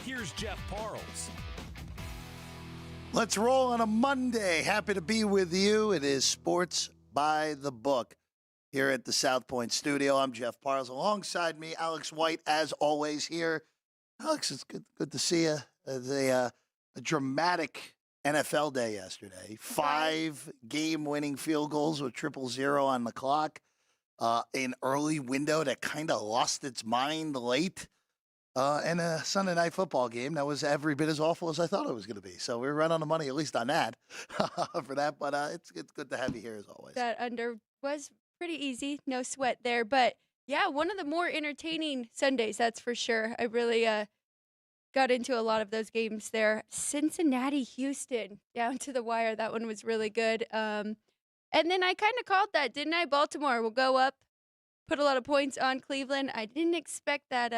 here's Jeff Parles. Let's roll on a Monday. Happy to be with you. It is Sports by the Book here at the South Point studio. I'm Jeff Parles. Alongside me, Alex White, as always, here. Alex, it's good to see you. A dramatic NFL day yesterday. 5 game-winning field goals with 0-0 on the clock. An early window that kind of lost its mind late. And a Sunday night football game that was every bit as awful as I thought it was going to be. So we were right on the money, at least on that, for that. But it's good to have you here as always. That under was pretty easy. No sweat there. But, yeah, one of the more entertaining Sundays, that's for sure. I really got into a lot of those games there. Cincinnati, Houston, down to the wire. That one was really good. And then I kind of called that, didn't I? Baltimore will go up, put a lot of points on Cleveland. I didn't expect that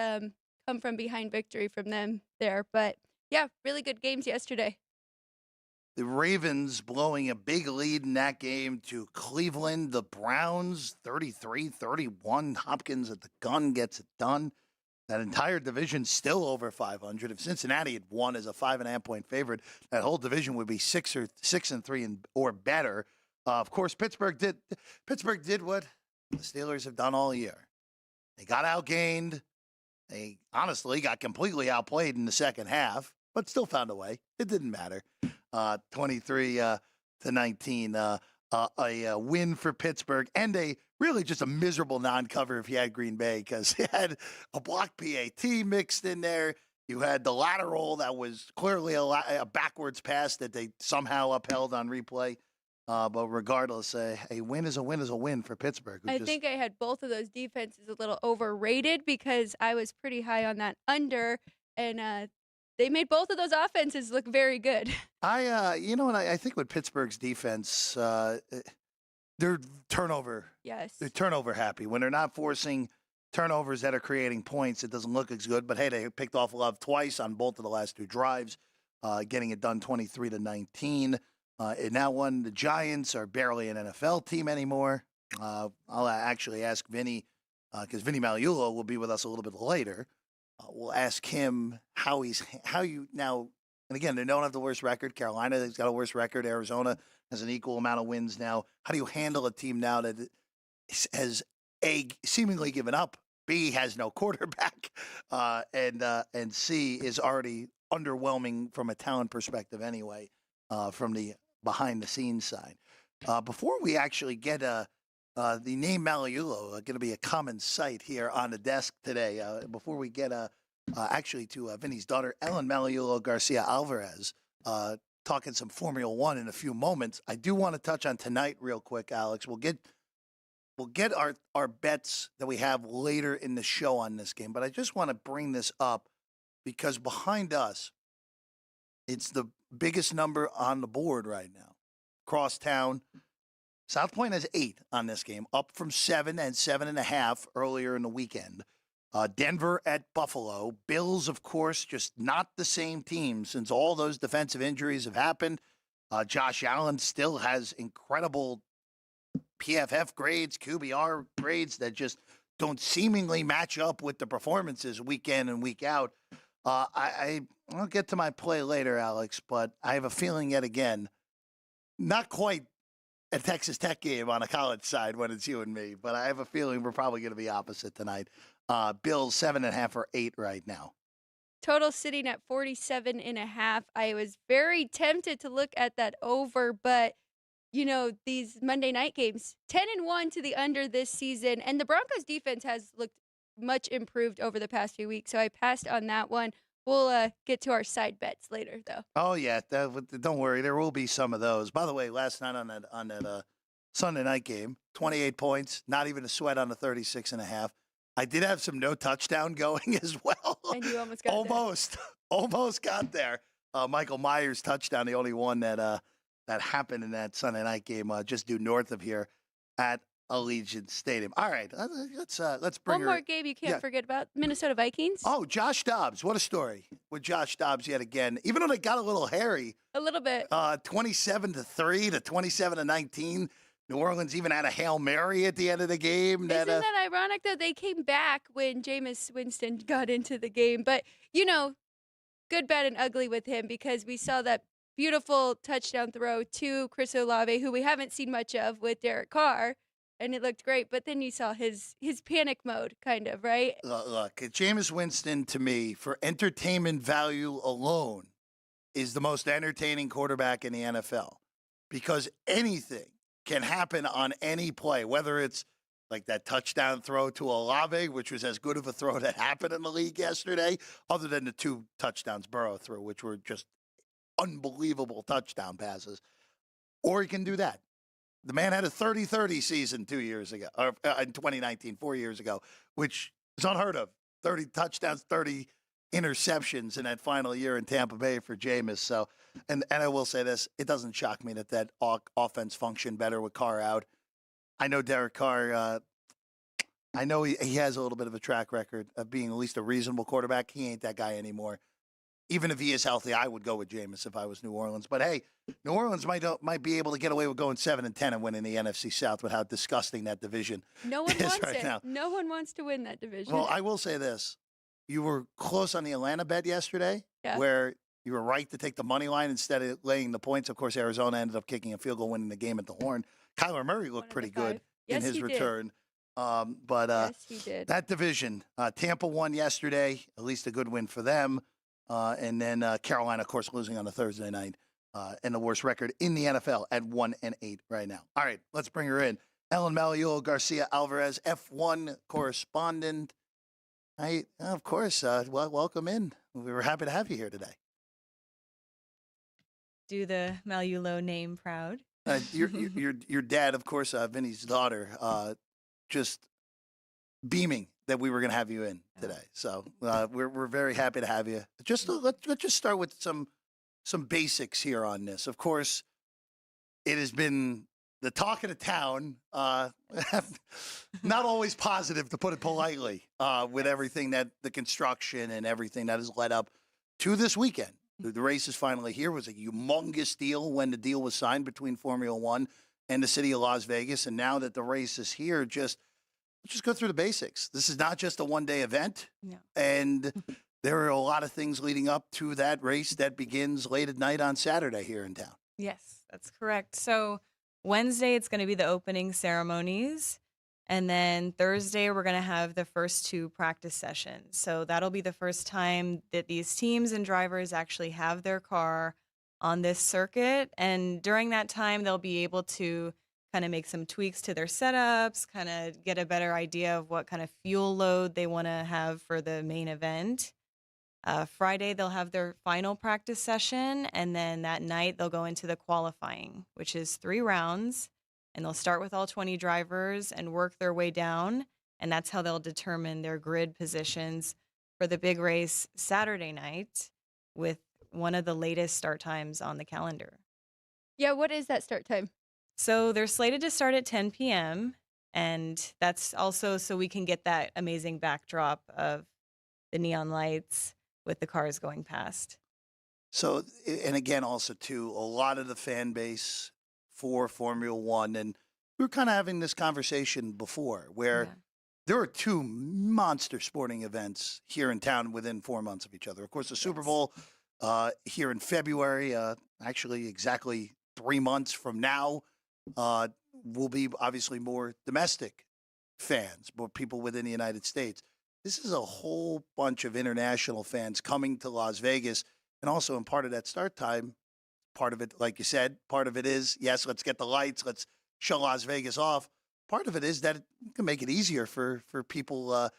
come from behind victory from them there. But, yeah, really good games yesterday. The Ravens blowing a big lead in that game to Cleveland. The Browns, 33-31. Hopkins at the gun gets it done. That entire division still over 500. If Cincinnati had won as a 5.5-point favorite, that whole division would be 6-3 or better. Of course, Pittsburgh did what the Steelers have done all year. They got outgained. They honestly got completely outplayed in the second half, but still found a way. It didn't matter. 23-19, a win for Pittsburgh, and really just a miserable non-cover if you had Green Bay, because you had a blocked PAT mixed in there. You had the lateral that was clearly a backwards pass that they somehow upheld on replay. But regardless, a win is a win for Pittsburgh. I think I had both of those defenses a little overrated because I was pretty high on that under, and they made both of those offenses look very good. I think with Pittsburgh's defense, they're turnover. Yes. They're turnover happy. When they're not forcing turnovers that are creating points, it doesn't look as good. But, hey, they picked off Love twice on both of the last 2 drives, getting it done 23-19. In that one, the Giants are barely an NFL team anymore. I'll actually ask Vinny, because Vinny Magliulo will be with us a little bit later. We'll ask him how you now, and again, they don't have the worst record. Carolina has got a worse record. Arizona has an equal amount of wins now. How do you handle a team now that has A, seemingly given up, B, has no quarterback, and C, is already underwhelming from a talent perspective anyway, from the behind-the-scenes side. Before we actually get the name Magliulo, going to be a common sight here on the desk today. Before we get actually to Vinny's daughter, Ellen Magliulo Garcia Alvarez, talking some Formula One in a few moments, I do want to touch on tonight real quick, Alex. We'll get our bets that we have later in the show on this game, but I just want to bring this up because behind us, it's the biggest number on the board right now. Crosstown. South Point has 8 on this game, up from 7 and 7.5 earlier in the weekend. Denver at Buffalo. Bills, of course, just not the same team since all those defensive injuries have happened. Josh Allen still has incredible PFF grades, QBR grades that just don't seemingly match up with the performances week in and week out. I'll get to my play later, Alex, but I have a feeling yet again, not quite a Texas Tech game on a college side when it's you and me, but I have a feeling we're probably going to be opposite tonight. Bills 7.5 or 8 right now. Total sitting at 47.5. I was very tempted to look at that over, but these Monday night games, 10-1 to the under this season, and the Broncos defense has looked much improved over the past few weeks, so I passed on that one. We'll get to our side bets later, though. Oh, yeah. Don't worry. There will be some of those. By the way, last night on that Sunday night game, 28 points, not even a sweat on the 36.5. I did have some no touchdown going as well. And you almost got there. Almost got there. Michael Myers' touchdown, the only one that happened in that Sunday night game, just due north of here at Allegiant Stadium. All right, let's bring one more game you can't forget about, Minnesota Vikings. Oh, Josh Dobbs. What a story with Josh Dobbs yet again. Even though they got a little hairy. A little bit. 27-3 to 27-19. New Orleans even had a Hail Mary at the end of the game. Isn't that ironic, though? They came back when Jameis Winston got into the game. But, good, bad, and ugly with him because we saw that beautiful touchdown throw to Chris Olave, who we haven't seen much of with Derek Carr, and it looked great. But then you saw his panic mode, kind of, right? Look, Jameis Winston, to me, for entertainment value alone, is the most entertaining quarterback in the NFL because anything can happen on any play, whether it's like that touchdown throw to Olave, which was as good of a throw that happened in the league yesterday, other than the 2 touchdowns Burrow threw, which were just unbelievable touchdown passes. Or he can do that. The man had a 30-30 season 2 years ago, or in 2019, 4 years ago, which is unheard of. 30 touchdowns, 30 interceptions in that final year in Tampa Bay for Jameis. So, and I will say this, it doesn't shock me that offense functioned better with Carr out. I know Derek Carr, I know he has a little bit of a track record of being at least a reasonable quarterback. He ain't that guy anymore. Even if he is healthy, I would go with Jameis if I was New Orleans. But hey, New Orleans might be able to get away with going 7-10 and winning the NFC South with how disgusting that division No one is wants right it. now. No one wants to win that division. Well, I will say this. You were close on the Atlanta bet yesterday, Yeah. where you were right to take the money line instead of laying the points. Of course, Arizona ended up kicking a field goal, winning the game at the Horn. Kyler Murray looked One of the pretty good 5. Yes, in his he did. return. But Yes, he did. that division, Tampa won yesterday, at least a good win for them. And then Carolina, of course, losing on a Thursday night, and the worst record in the NFL at 1-8 right now. All right, let's bring her in. Ellen Magliulo Garcia Alvarez, F1 correspondent. Of course, welcome in. We were happy to have you here today. Do the Magliulo name proud. Your dad, of course, Vinny's daughter, just beaming that we were going to have you in today. So we're very happy to have you. Let's just start with some basics here on this. Of course, it has been the talk of the town, not always positive, to put it politely, with everything that the construction and everything that has led up to this weekend. The race is finally here. It was a humongous deal when the deal was signed between Formula One and the city of Las Vegas. And now that the race is here, let's just go through the basics. This is not just a one-day event. No. And there are a lot of things leading up to that race that begins late at night on Saturday here in town. Yes, that's correct. So Wednesday, it's going to be the opening ceremonies. And then Thursday, we're going to have the first 2 practice sessions. So that'll be the first time that these teams and drivers actually have their car on this circuit. And during that time, they'll be able to kind of make some tweaks to their setups, kind of get a better idea of what kind of fuel load they want to have for the main event. Friday, they'll have their final practice session. And then that night, they'll go into the qualifying, which is 3 rounds. And they'll start with all 20 drivers and work their way down. And that's how they'll determine their grid positions for the big race Saturday night with one of the latest start times on the calendar. Yeah, what is that start time? So they're slated to start at 10 p.m. And that's also so we can get that amazing backdrop of the neon lights with the cars going past. So, and again, also, too, a lot of the fan base for Formula One, and we were kind of having this conversation before, where there are 2 monster sporting events here in town within 4 months of each other. Of course, the Super Bowl here in February, actually exactly 3 months from now, will be obviously more domestic fans, more people within the United States. This is a whole bunch of international fans coming to Las Vegas, and also in part of that start time, part of it, like you said, part of it is, yes, let's get the lights, let's show Las Vegas off. Part of it is that it can make it easier for people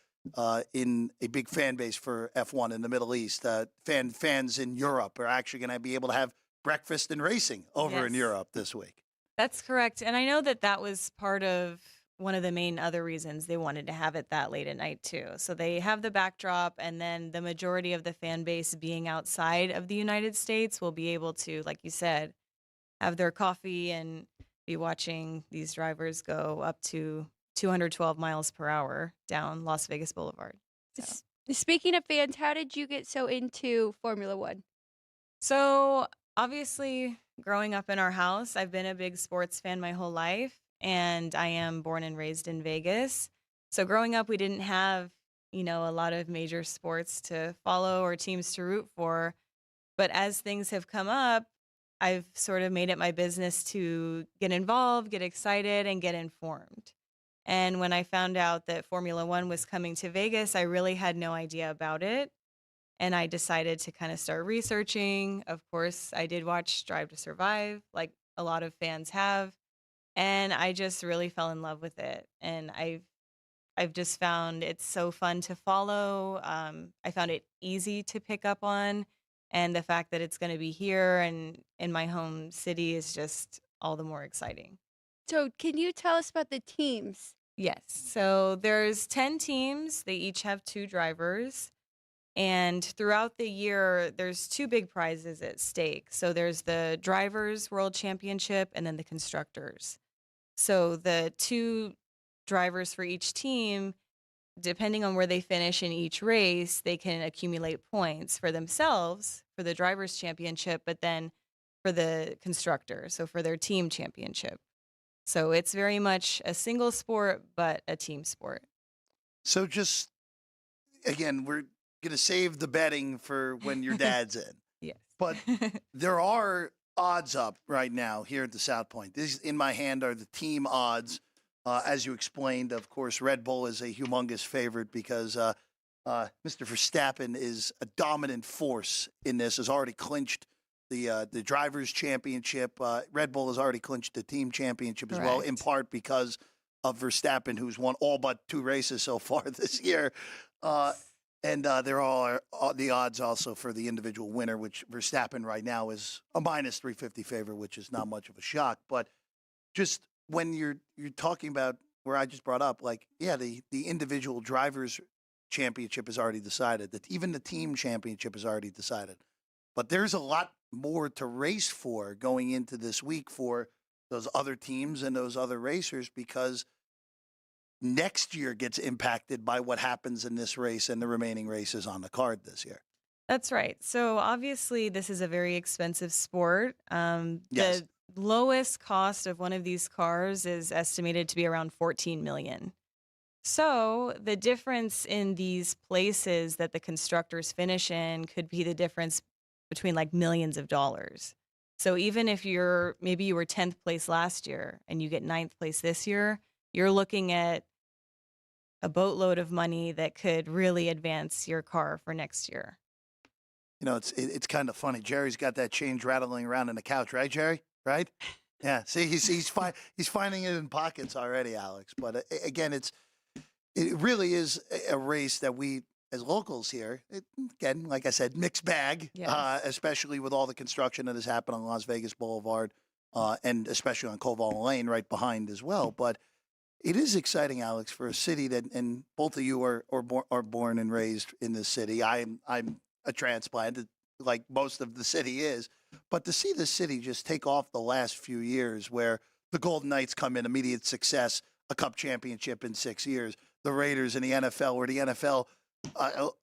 in a big fan base for F1 in the Middle East. Fans in Europe are actually going to be able to have breakfast and racing over in Europe this week. That's correct. And I know that was part of one of the main other reasons they wanted to have it that late at night too. So they have the backdrop, and then the majority of the fan base being outside of the United States will be able to, like you said, have their coffee and be watching these drivers go up to 212 miles per hour down Las Vegas Boulevard. So. Speaking of fans, how did you get so into Formula One? So obviously, growing up in our house, I've been a big sports fan my whole life. And I am born and raised in Vegas. So growing up, we didn't have, a lot of major sports to follow or teams to root for. But as things have come up, I've sort of made it my business to get involved, get excited, and get informed. And when I found out that Formula One was coming to Vegas, I really had no idea about it. And I decided to kind of start researching. Of course, I did watch Drive to Survive, like a lot of fans have. And I just really fell in love with it. And I've just found it's so fun to follow. I found it easy to pick up on, and the fact that it's going to be here and in my home city is just all the more exciting. So, can you tell us about the teams? Yes. So there's 10 teams. They each have 2 drivers. And throughout the year, there's 2 big prizes at stake. So there's the Drivers' World Championship and then the Constructors. So the 2 drivers for each team, depending on where they finish in each race, they can accumulate points for themselves for the Drivers' Championship, but then for the Constructor, so for their team championship. So it's very much a single sport, but a team sport. So just again, we're going to save the betting for when your dad's in. Yes. But there are odds up right now here at the South Point. These in my hand are the team odds. As you explained, of course, Red Bull is a humongous favorite because Mr. Verstappen is a dominant force in this, has already clinched the Drivers' Championship. Red Bull has already clinched the team championship as well, in Correct. part because of Verstappen, who's won all but 2 races so far this year. And there are the odds also for the individual winner, which Verstappen right now is a minus 350 favorite, which is not much of a shock. But just when you're talking about where I just brought up, like, yeah, the individual drivers championship is already decided. That even the team championship is already decided. But there's a lot more to race for going into this week for those other teams and those other racers, because next year gets impacted by what happens in this race and the remaining races on the card this year. That's right. So obviously, this is a very expensive sport. Yes. The lowest cost of one of these cars is estimated to be around 14 million. So the difference in these places that the constructors finish in could be the difference between like millions of dollars. So even if maybe you were 10th place last year and you get 9th place this year, you're looking at a boatload of money that could really advance your car for next year. You know, it's kind of funny. Jerry's got that change rattling around in the couch, right, Jerry? Right? Yeah. See, he's finding it in pockets already, Alex. But again, it really is a race that we as locals here, again, like I said, mixed bag, Yes. especially with all the construction that has happened on Las Vegas Boulevard, and especially on Koval Lane right behind as well. But it is exciting, Alex, for a city that, and both of you are born and raised in this city. I'm a transplant, like most of the city is, but to see the city just take off the last few years, where the Golden Knights come in immediate success, a Cup championship in 6 years, the Raiders in the NFL, where the NFL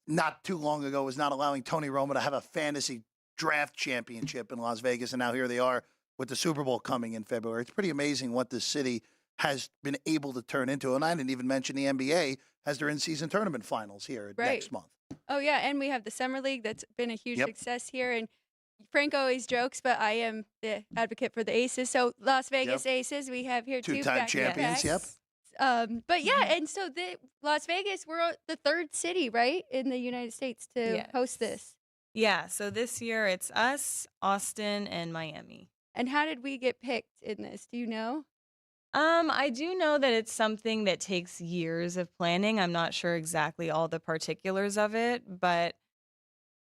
not too long ago was not allowing Tony Romo to have a fantasy draft championship in Las Vegas, and now here they are with the Super Bowl coming in February. It's pretty amazing what this city has been able to turn into. And I didn't even mention the NBA has their in-season tournament finals here next month. Oh, yeah, and we have the Summer League that's been a huge Yep. success here, and Frank always jokes, but I am the advocate for the Aces. So Las Vegas Aces we have here too. Two-time back to champions, back. yep. But yeah, and so the Las Vegas, we're the 3rd city, right, in the United States to host this. Yeah, so this year it's us, Austin, and Miami. And how did we get picked in this? Do you know? I do know that it's something that takes years of planning. I'm not sure exactly all the particulars of it, but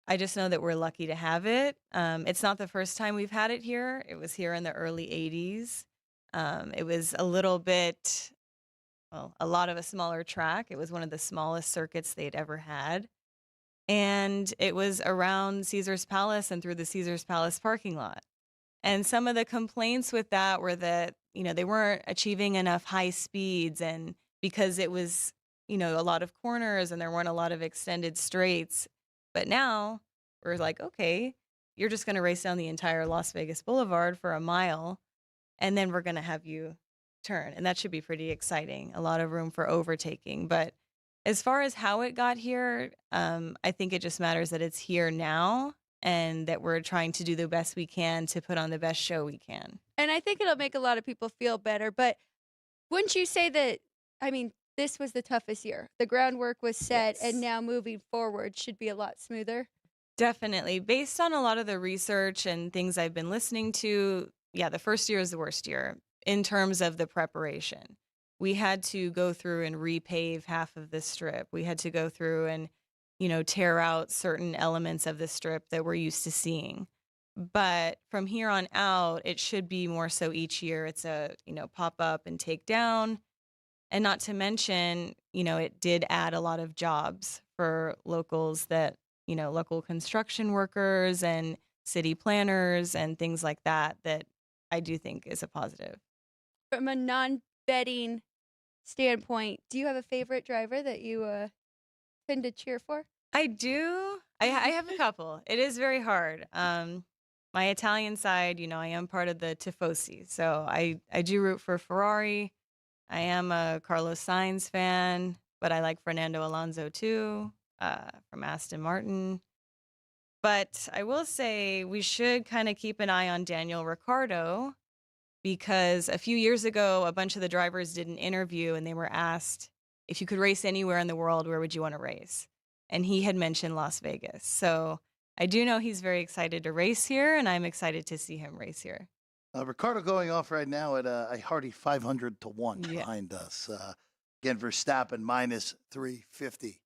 I just know that we're lucky to have it. It's not the first time we've had it here. It was here in the early 80s. It was a little bit, well, a lot of a smaller track. It was one of the smallest circuits they'd ever had. And it was around Caesar's Palace and through the Caesar's Palace parking lot. And some of the complaints with that were that, they weren't achieving enough high speeds, and because it was, a lot of corners and there weren't a lot of extended straights. But now we're like, okay, you're just going to race down the entire Las Vegas Boulevard for a mile, and then we're going to have you turn. And that should be pretty exciting. A lot of room for overtaking. But as far as how it got here, I think it just matters that it's here now and that we're trying to do the best we can to put on the best show we can. And I think it'll make a lot of people feel better. But wouldn't you say that, I mean, this was the toughest year? The groundwork was set, and Yes. now moving forward should be a lot smoother. Definitely. Based on a lot of the research and things I've been listening to, yeah, the first year is the worst year in terms of the preparation. We had to go through and repave half of the strip. We had to go through and, tear out certain elements of the strip that we're used to seeing. But from here on out, it should be more so each year. It's a, pop up and take down. And not to mention, it did add a lot of jobs for locals local construction workers and city planners and things like that, that I do think is a positive. From a non-betting standpoint, do you have a favorite driver that you tend to cheer for? I do. I have a couple. It is very hard. My Italian side, I am part of the Tifosi. So I do root for Ferrari. I am a Carlos Sainz fan, but I like Fernando Alonso too, from Aston Martin. But I will say we should kind of keep an eye on Daniel Ricciardo, because a few years ago, a bunch of the drivers did an interview and they were asked, if you could race anywhere in the world, where would you want to race? And he had mentioned Las Vegas. So I do know he's very excited to race here, and I'm excited to see him race here. Ricardo going off right now at a hearty 500 to 1 Yeah. behind us. Again, Verstappen minus 350.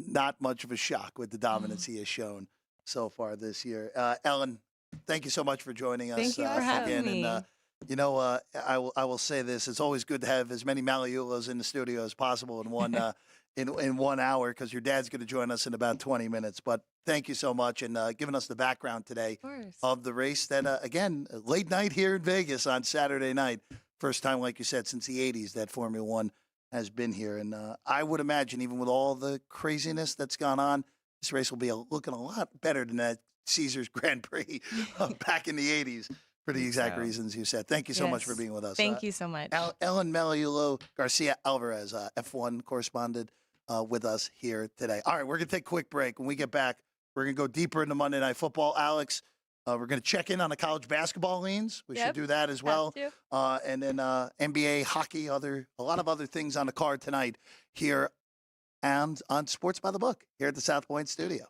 Not much of a shock with the dominance he has shown so far this year. Ellen, thank you so much for joining us. Thank you for having again. me. And I will say this: it's always good to have as many Magliulos in the studio as possible in one in 1 hour, because your dad's going to join us in about 20 minutes. But thank you so much, and giving us the background today Of course. of the race that, again, late night here in Vegas on Saturday night. First time, like you said, since the 80s that Formula One has been here. And I would imagine, even with all the craziness that's gone on, this race will be looking a lot better than that Caesars Grand Prix back in the 80s for the exact reasons you said. Thank you so much for Yes. being with us. Thank you so much. Ellen Magliulo Garcia Alvarez, F1 correspondent, with us here today. All right, we're going to take a quick break. When we get back, we're going to go deeper into Monday Night Football. Alex, we're going to check in on the college basketball leans. We should do that as well. And then NBA, hockey, a lot of other things on the card tonight here and on Sports by the Book here at the South Point studio.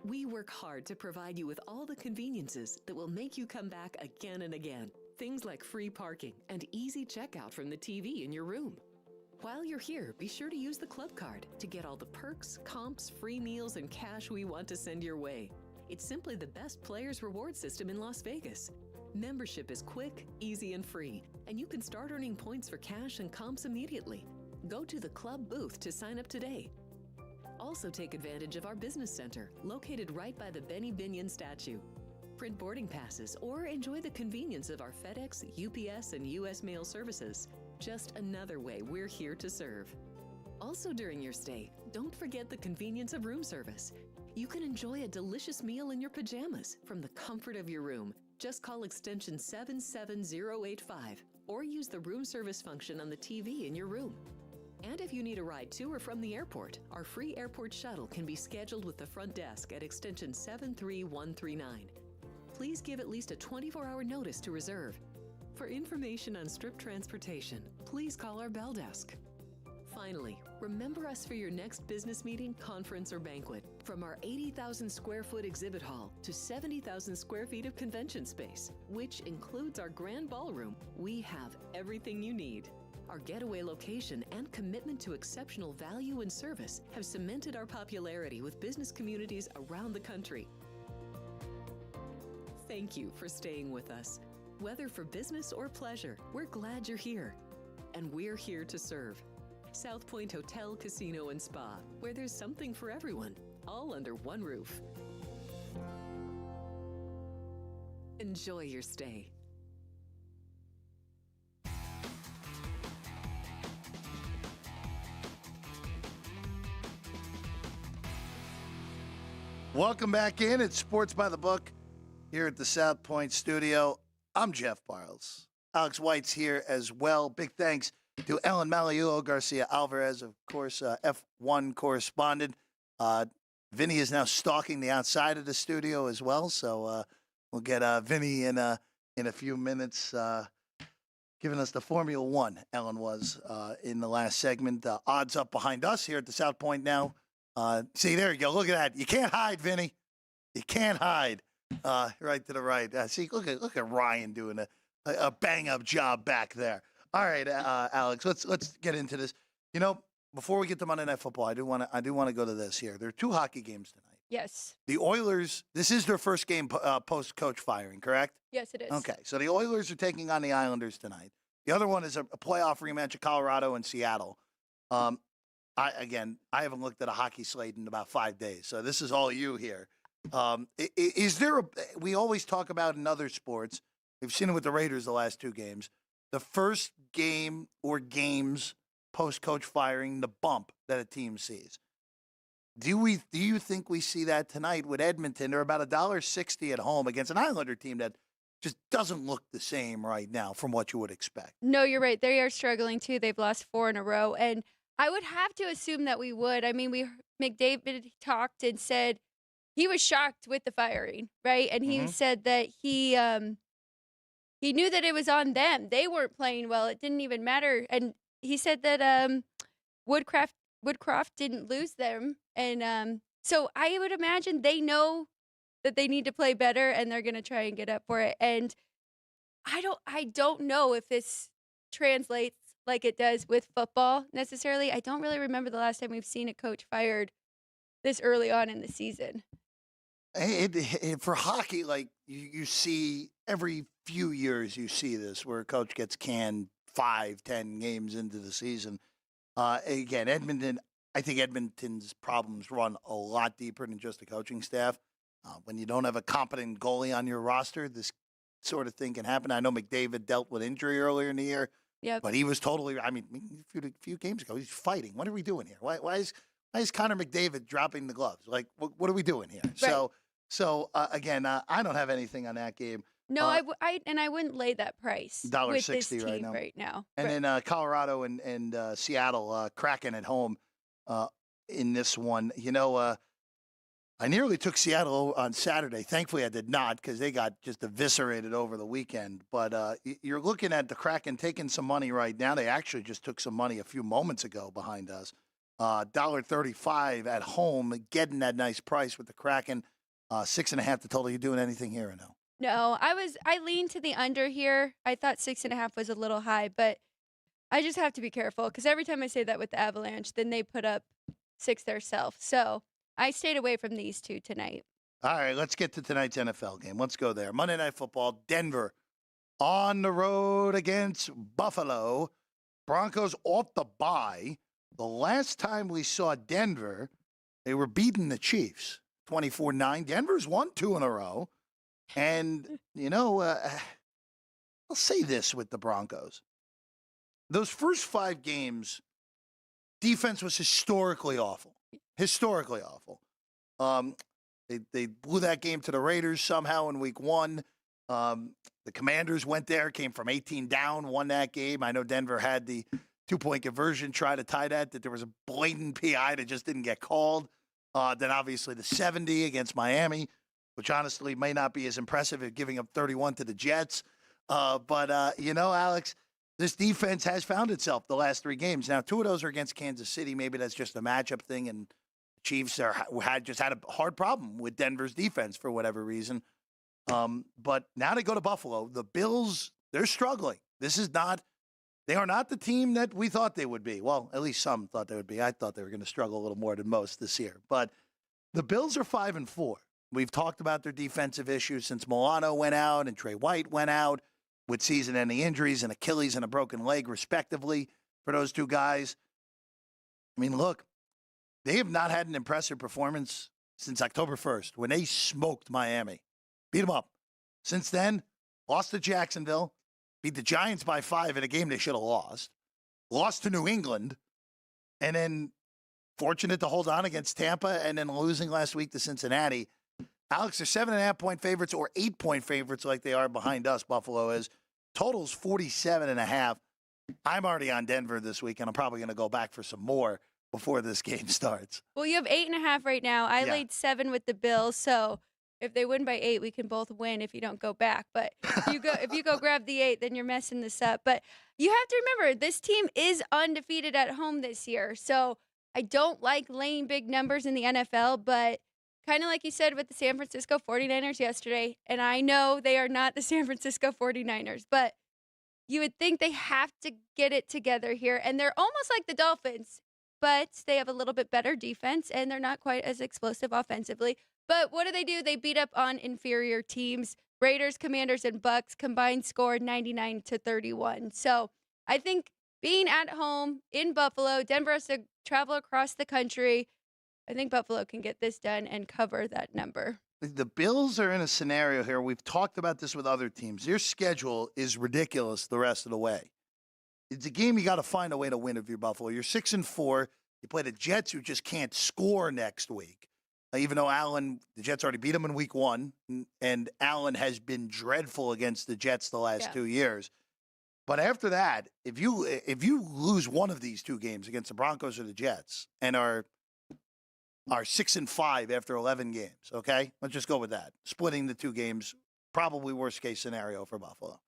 We work hard to provide you with all the conveniences that will make you come back again and again. Things like free parking and easy checkout from the TV in your room. While you're here, be sure to use the club card to get all the perks, comps, free meals, and cash we want to send your way. It's simply the best players' reward system in Las Vegas. Membership is quick, easy, and free, and you can start earning points for cash and comps immediately. Go to the club booth to sign up today. Also take advantage of our business center, located right by the Benny Binion statue. Print boarding passes or enjoy the convenience of our FedEx, UPS, and U.S. mail services. Just another way we're here to serve. Also during your stay, don't forget the convenience of room service. You can enjoy a delicious meal in your pajamas from the comfort of your room. Just call extension 77085 or use the room service function on the TV in your room. And if you need a ride to or from the airport, our free airport shuttle can be scheduled with the front desk at extension 73139. Please give at least a 24-hour notice to reserve. For information on Strip transportation, please call our bell desk. Finally, remember us for your next business meeting, conference, or banquet. From our 80,000 square foot exhibit hall to 70,000 square feet of convention space, which includes our grand ballroom, we have everything you need. Our getaway location and commitment to exceptional value and service have cemented our popularity with business communities around the country. Thank you for staying with us. Whether for business or pleasure, we're glad you're here. And we're here to serve. South Point Hotel, Casino, and Spa, where there's something for everyone, all under one roof. Enjoy your stay. Welcome back in. It's Sports by the Book here at the South Point studio. I'm Jeff Parles. Alex White's here as well. Big thanks to Ellen Magliulo Garcia Alvarez, of course, F1 correspondent. Vinny is now stalking the outside of the studio as well. So we'll get Vinny in a few minutes. Giving us the Formula One, Ellen was in the last segment. Odds up behind us here at the South Point now. See, there you go. Look at that. You can't hide, Vinny. You can't hide. Right to the right. See, look at Ryan doing a bang-up job back there. All right, Alex, let's get into this. You know, before we get to Monday Night Football, I do want to go to this here. There are 2 hockey games tonight. Yes. The Oilers, this is their first game post-coach firing, correct? Yes, it is. Okay, so the Oilers are taking on the Islanders tonight. The other one is a playoff rematch of Colorado and Seattle. I haven't looked at a hockey slate in about 5 days, so this is all you here. Is there we always talk about in other sports, we've seen it with the Raiders the last 2 games, the first game or games post-coach firing, the bump that a team sees. Do you think we see that tonight with Edmonton? They're about $1.60 at home against an Islander team that just doesn't look the same right now from what you would expect. No, you're right. They are struggling too. They've lost 4 in a row, and I would have to assume that we would. I mean, McDavid talked and said he was shocked with the firing, right? And he said that he knew that it was on them. They weren't playing well. It didn't even matter. And he said that Woodcroft didn't lose them, and so I would imagine they know that they need to play better, and they're going to try and get up for it. And I don't know if this translates like it does with football necessarily. I don't really remember the last time we've seen a coach fired this early on in the season. For hockey, like you see every few years, you see this where a coach gets canned 5-10 games into the season. Again, Edmonton, I think Edmonton's problems run a lot deeper than just the coaching staff. When you don't have a competent goalie on your roster, this sort of thing can happen. I know McDavid dealt with injury earlier in the year, but he was totally, I mean, a few games ago, he's fighting. What are we doing here? Why is Connor McDavid dropping the gloves? Like, what are we doing here? Right. So again, I don't have anything on that game. No, I wouldn't lay that price $1.60 right now. And then Colorado and Seattle, Kraken at home in this one. You know, I nearly took Seattle on Saturday. Thankfully, I did not because they got just eviscerated over the weekend. But you're looking at the Kraken taking some money right now. They actually just took some money a few moments ago behind us. $1.35 at home, getting that nice price with the Kraken. 6.5 the total. You doing anything here or no? No, I leaned to the under here. I thought 6.5 was a little high, but I just have to be careful because every time I say that with the Avalanche, then they put up 6 themselves. So I stayed away from these 2 tonight. All right, let's get to tonight's NFL game. Let's go there. Monday Night Football, Denver on the road against Buffalo. Broncos off the bye. The last time we saw Denver, they were beating the Chiefs 24-9. Denver's won 2 in a row. And, you know, I'll say this with the Broncos. Those first 5 games, defense was historically awful. Historically awful. They blew that game to the Raiders somehow in week 1. The Commanders went there, came from 18 down, won that game. I know Denver had the 2-point conversion, tried to tie that there was a blatant PI that just didn't get called. Then obviously the 70 against Miami, which honestly may not be as impressive as giving up 31 to the Jets. But you know, Alex, this defense has found itself the last 3 games. Now, 2 of those are against Kansas City. Maybe that's just a matchup thing, and the Chiefs had a hard problem with Denver's defense for whatever reason. But now they go to Buffalo. The Bills, they're struggling. They are not the team that we thought they would be. Well, at least some thought they would be. I thought they were going to struggle a little more than most this year. But the Bills are 5-4. We've talked about their defensive issues since Milano went out and Trey White went out with season-ending injuries and Achilles and a broken leg, respectively, for those 2 guys. I mean, look, they have not had an impressive performance since October 1st when they smoked Miami. Beat them up. Since then, lost to Jacksonville, beat the Giants by 5 in a game they should have lost to New England, and then fortunate to hold on against Tampa and then losing last week to Cincinnati. Alex, they're 7.5-point favorites or 8-point favorites like they are behind us, Buffalo is. Total's 47.5. I'm already on Denver this week, and I'm probably going to go back for some more. before this game starts. Well, you have 8.5 right now. I Yeah. laid 7 with the Bills, so if they win by 8, we can both win if you don't go back. But if you go grab the 8, then you're messing this up. But you have to remember, this team is undefeated at home this year. So I don't like laying big numbers in the NFL, but kind of like you said with the San Francisco 49ers yesterday, and I know they are not the San Francisco 49ers, but you would think they have to get it together here. And they're almost like the Dolphins, but they have a little bit better defense, and they're not quite as explosive offensively. But what do? They beat up on inferior teams. Raiders, Commanders, and Bucks combined scored 99-31. So I think being at home in Buffalo, Denver has to travel across the country. I think Buffalo can get this done and cover that number. The Bills are in a scenario here. We've talked about this with other teams. Their schedule is ridiculous the rest of the way. It's a game you got to find a way to win if you're Buffalo. You're 6-4. You play the Jets, who just can't score next week. Even though the Jets already beat them in week 1, and Allen has been dreadful against the Jets the last 2 years. But after that, if you lose one of these 2 games against the Broncos or the Jets and are 6-5 after 11 games, okay? Let's just go with that. Splitting the 2 games, probably worst case scenario for Buffalo.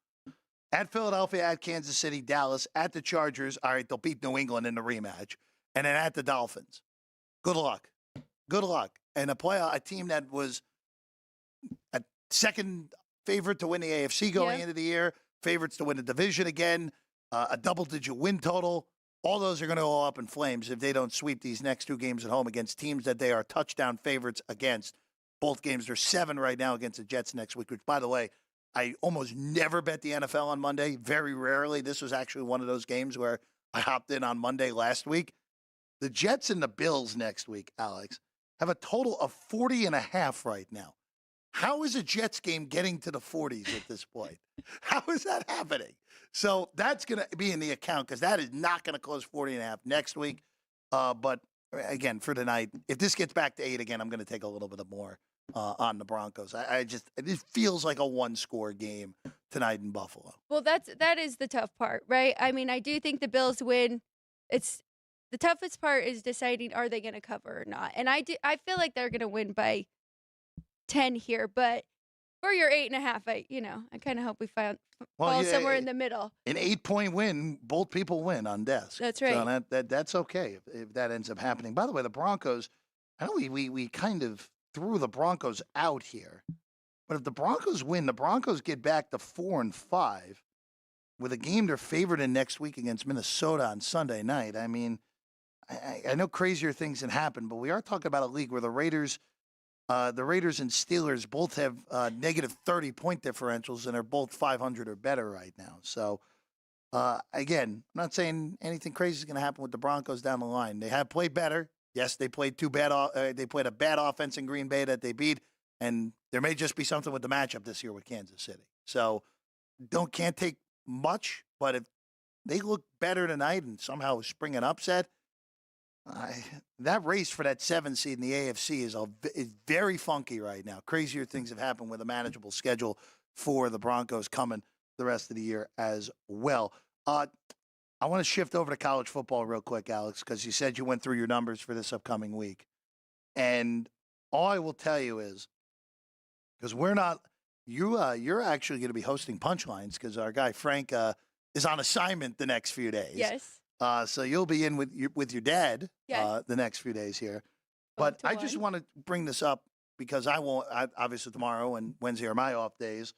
At Philadelphia, at Kansas City, Dallas, at the Chargers. All right, they'll beat New England in the rematch. And then at the Dolphins. Good luck. Good luck. And a team that was a second favorite to win the AFC going into the year, favorites to win the division again, a double-digit win total. All those are going to go up in flames if they don't sweep these next 2 games at home against teams that they are touchdown favorites against. Both games are 7 right now against the Jets next week, which, by the way, I almost never bet the NFL on Monday. Very rarely. This was actually one of those games where I hopped in on Monday last week. The Jets and the Bills next week, Alex, have a total of 40.5 right now. How is a Jets game getting to the 40s at this point? How is that happening? So that's going to be in the account because that is not going to close 40.5 next week. But again, for tonight, if this gets back to 8 again, I'm going to take a little bit more on the Broncos. It feels like a 1-score game tonight in Buffalo. Well, that is the tough part, right? I mean, I do think the Bills win. It's the toughest part is deciding, are they going to cover or not? And I feel like they're going to win by 10 here, but for your 8.5, I kind of hope we fall somewhere in the middle. An 8-point win, both people win on desk. That's right. So that's okay if that ends up happening. By the way, the Broncos, I know we kind of threw the Broncos out here, but if the Broncos win, the Broncos get back to 4-5 with a game they're favored in next week against Minnesota on Sunday night. I mean, I know crazier things can happen, but we are talking about a league where the Raiders and Steelers both have negative 30-point differentials and are both 500 or better right now. So, again, I'm not saying anything crazy is going to happen with the Broncos down the line. They have played better. Yes, they played they played a bad offense in Green Bay that they beat, and there may just be something with the matchup this year with Kansas City. So, can't take much, but if they look better tonight and somehow spring an upset, that race for that 7 seed in the AFC is very funky right now. Crazier things have happened with a manageable schedule for the Broncos coming the rest of the year as well. I want to shift over to college football real quick, Alex, because you said you went through your numbers for this upcoming week. And all I will tell you is, because you're actually going to be hosting Punchlines because our guy Frank is on assignment the next few days. Yes. So you'll be in with your dad Yes. the next few days here. But I just want to bring this up because obviously tomorrow and Wednesday are my off days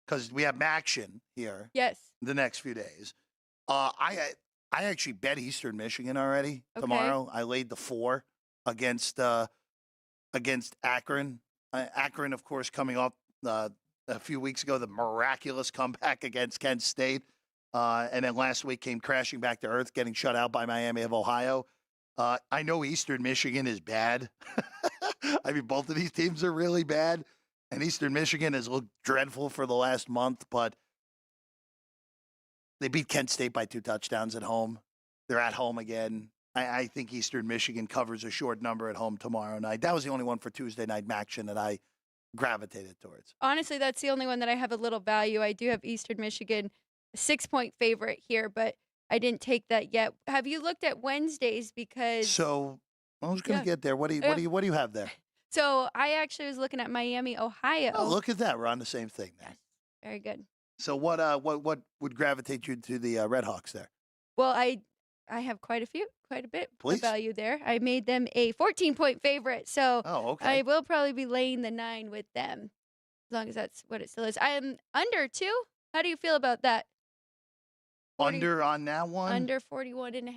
because we have action here. Yes. The next few days. I actually bet Eastern Michigan already tomorrow. I laid the 4 against Akron. Akron, of course, coming off a few weeks ago, the miraculous comeback against Kent State. And then last week came crashing back to earth, getting shut out by Miami of Ohio. I know Eastern Michigan is bad. I mean, both of these teams are really bad. And Eastern Michigan has looked dreadful for the last month, but they beat Kent State by 2 touchdowns at home. They're at home again. I think Eastern Michigan covers a short number at home tomorrow night. That was the only one for Tuesday night action that I gravitated towards. Honestly, that's the only one that I have a little value. I do have Eastern Michigan, a 6-point favorite here, but I didn't take that yet. Have you looked at Wednesdays? Because So I was going yeah, to get there. yeah. What do you have there? So I actually was looking at Miami, Ohio. Oh, look at that. We're on the same thing now. Yes, very good. So what would gravitate you to the Red Hawks there? Well, I have quite a bit of Please. value there. I made them a 14-point favorite, so Oh, I okay. will probably be laying the 9 with them, as long as that's what it still is. I am under 2. How do you feel about that? 40 Under on that one? Under 41.5.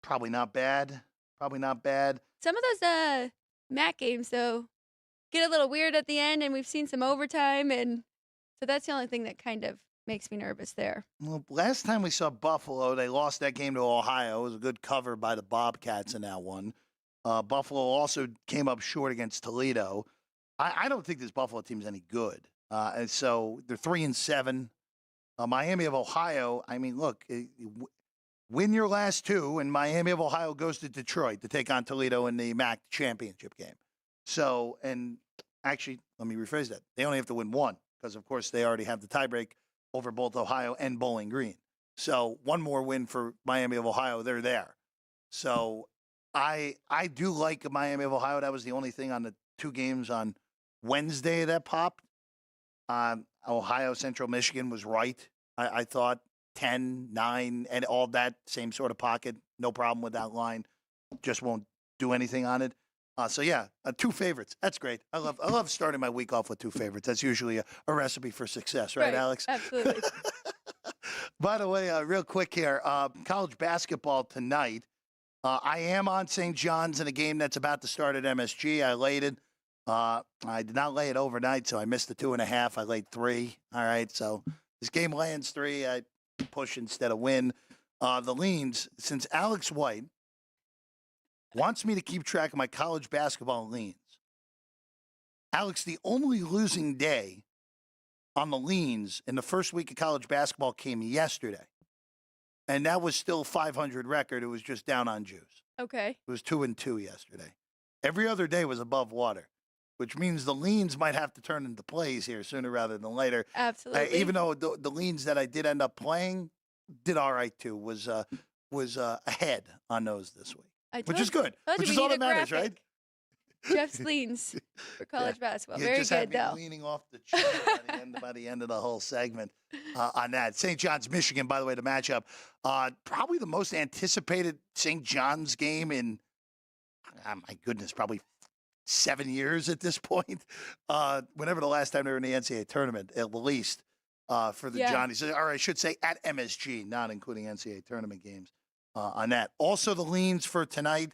Probably not bad. Probably not bad. Some of those MAC games, though, get a little weird at the end, and we've seen some overtime, and so that's the only thing that kind of makes me nervous there. Well, last time we saw Buffalo, they lost that game to Ohio. It was a good cover by the Bobcats in that one. Buffalo also came up short against Toledo. I don't think this Buffalo team's any good. And so they're 3-7. Miami of Ohio, I mean, look, win your last 2, and Miami of Ohio goes to Detroit to take on Toledo in the MAC championship game. So, and actually, let me rephrase that. They only have to win 1 because, of course, they already have the tiebreak over both Ohio and Bowling Green. So one more win for Miami of Ohio, they're there. So I do like Miami of Ohio. That was the only thing on the 2 games on Wednesday that popped. Ohio Central Michigan was right. I thought 10, 9, and all that same sort of pocket. No problem with that line. Just won't do anything on it. So yeah, 2 favorites. That's great. I love starting my week off with 2 favorites. That's usually a recipe for success, right, Alex? Absolutely. By the way, real quick here, college basketball tonight. I am on St. John's in a game that's about to start at MSG. I laid it. I did not lay it overnight, so I missed the 2.5. I laid 3. All right, so this game lands 3. I push instead of win. The leans, since Alex White wants me to keep track of my college basketball leans. Alex, the only losing day on the leans in the first week of college basketball came yesterday. And that was still 500 record. It was just down on juice. Okay. It was 2-2 yesterday. Every other day was above water, which means the leans might have to turn into plays here sooner rather than later. Absolutely. Even though the leans that I did end up playing did all right too, was ahead on those this week. Which is good. Which is all that matters, right? Jeff's leans for college basketball. Very just good, had me though. leaning off the chair by the end of the whole segment on that. St. John's, Michigan, by the way, the matchup. Probably the most anticipated St. John's game in, my goodness, probably 7 years at this point. Whenever the last time they were in the NCAA tournament, at least for the Johnnies. Or I should say at MSG, not including NCAA tournament games on that. Also, the leans for tonight.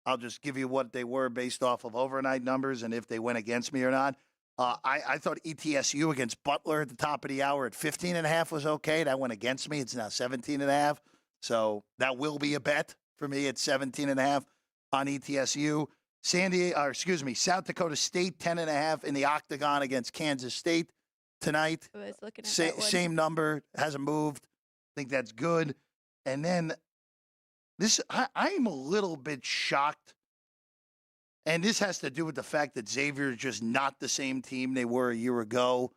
I'll just give you what they were based off of overnight numbers and if they went against me or not. I thought ETSU against Butler at the top of the hour at 15.5 was okay. That went against me. It's now 17.5. So that will be a bet for me at 17.5 on ETSU. South Dakota State 10.5 in the Octagon against Kansas State tonight. I was looking at that one. Same number, hasn't moved. I think that's good. And then I'm a little bit shocked, and this has to do with the fact that Xavier is just not the same team they were a year ago,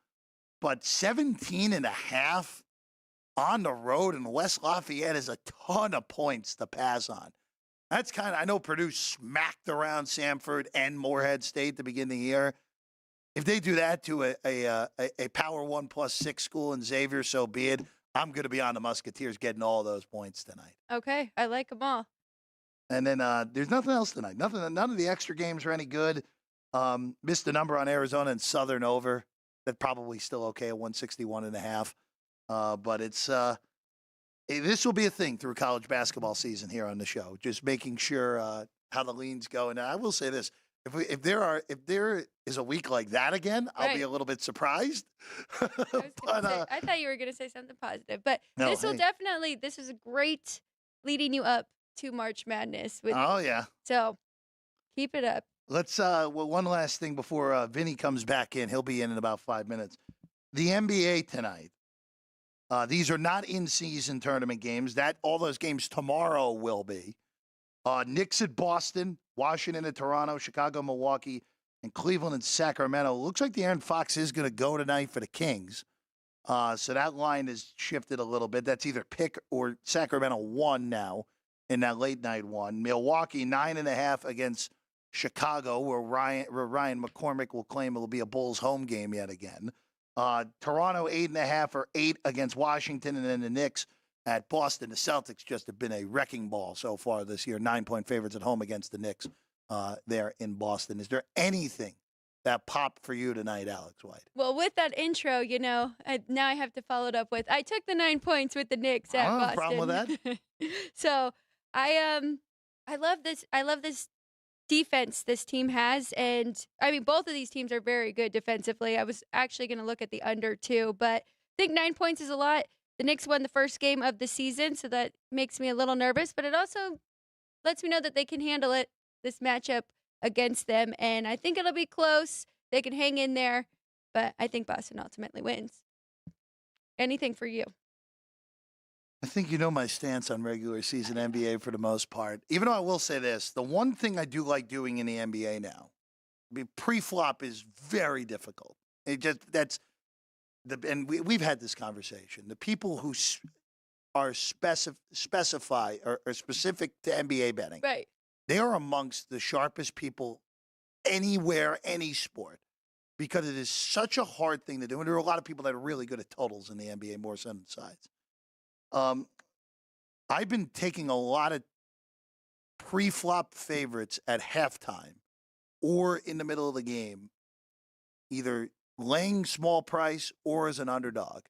but 17.5 on the road in West Lafayette is a ton of points to pass on. That's kind of, I know Purdue smacked around Samford and Morehead State at the beginning of the year. If they do that to a Power 1+6 school in Xavier, so be it. I'm going to be on the Musketeers getting all those points tonight. Okay, I like them all. And then there's nothing else tonight. None of the extra games are any good. Missed the number on Arizona and Southern over. That's probably still okay at 161.5. But it's this will be a thing through college basketball season here on the show. Just making sure how the leans go. And I will say this: if there is a week like that again, I'll be a little bit surprised. I thought you were going to say something positive, but no, this is a great leading you up to March Madness. So keep it up. Let's one last thing before Vinny comes back in. He'll be in about 5 minutes. The NBA tonight. These are not in-season tournament games. All those games tomorrow will be. Knicks at Boston, Washington at Toronto, Chicago, Milwaukee, and Cleveland and Sacramento. Looks like the Aaron Fox is going to go tonight for the Kings. So that line has shifted a little bit. That's either pick or Sacramento 1 now in that late night one. Milwaukee 9.5 against Chicago, where Ryan McCormick will claim it will be a Bulls home game yet again. Toronto 8.5 or 8 against Washington, and then the Knicks at Boston. The Celtics just have been a wrecking ball so far this year. 9-point favorites at home against the Knicks there in Boston. Is there anything that popped for you tonight, Alex White? Well, with that intro, now I have to follow it up with I took the 9 points with the Knicks at I don't have Boston. a problem with that. So I love this. I love this defense this team has, and I mean both of these teams are very good defensively. I was actually going to look at the under too, but I think 9 points is a lot. The Knicks won the first game of the season, so that makes me a little nervous, but it also lets me know that they can handle it, this matchup against them, and I think it'll be close. They can hang in there, but I think Boston ultimately wins. Anything for you? I think you know my stance on regular season NBA for the most part. Even though I will say this, the one thing I do like doing in the NBA now, pre-flop is very difficult. And we've had this conversation. The people who are specify or specific to NBA betting, Right. they are amongst the sharpest people anywhere, any sport, because it is such a hard thing to do. And there are a lot of people that are really good at totals in the NBA, more so than sides. I've been taking a lot of pre-flop favorites at halftime or in the middle of the game, either laying small price or as an underdog,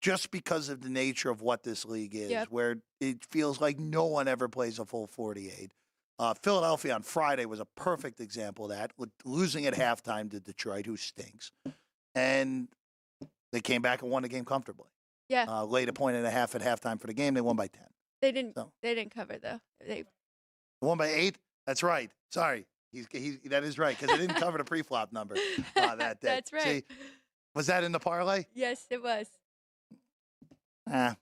just because of the nature of what this league is, Yep. where it feels like no one ever plays a full 48. Philadelphia on Friday was a perfect example of that, with losing at halftime to Detroit, who stinks. And they came back and won the game comfortably. Yeah. Laid a point and a half at halftime for the game. They won by 10. They didn't. So. They didn't cover though. They Won by 8? That's right. Sorry. That is right, because they didn't cover the pre-flop number that day. That's right. See, was that in the parlay? Yes, it was.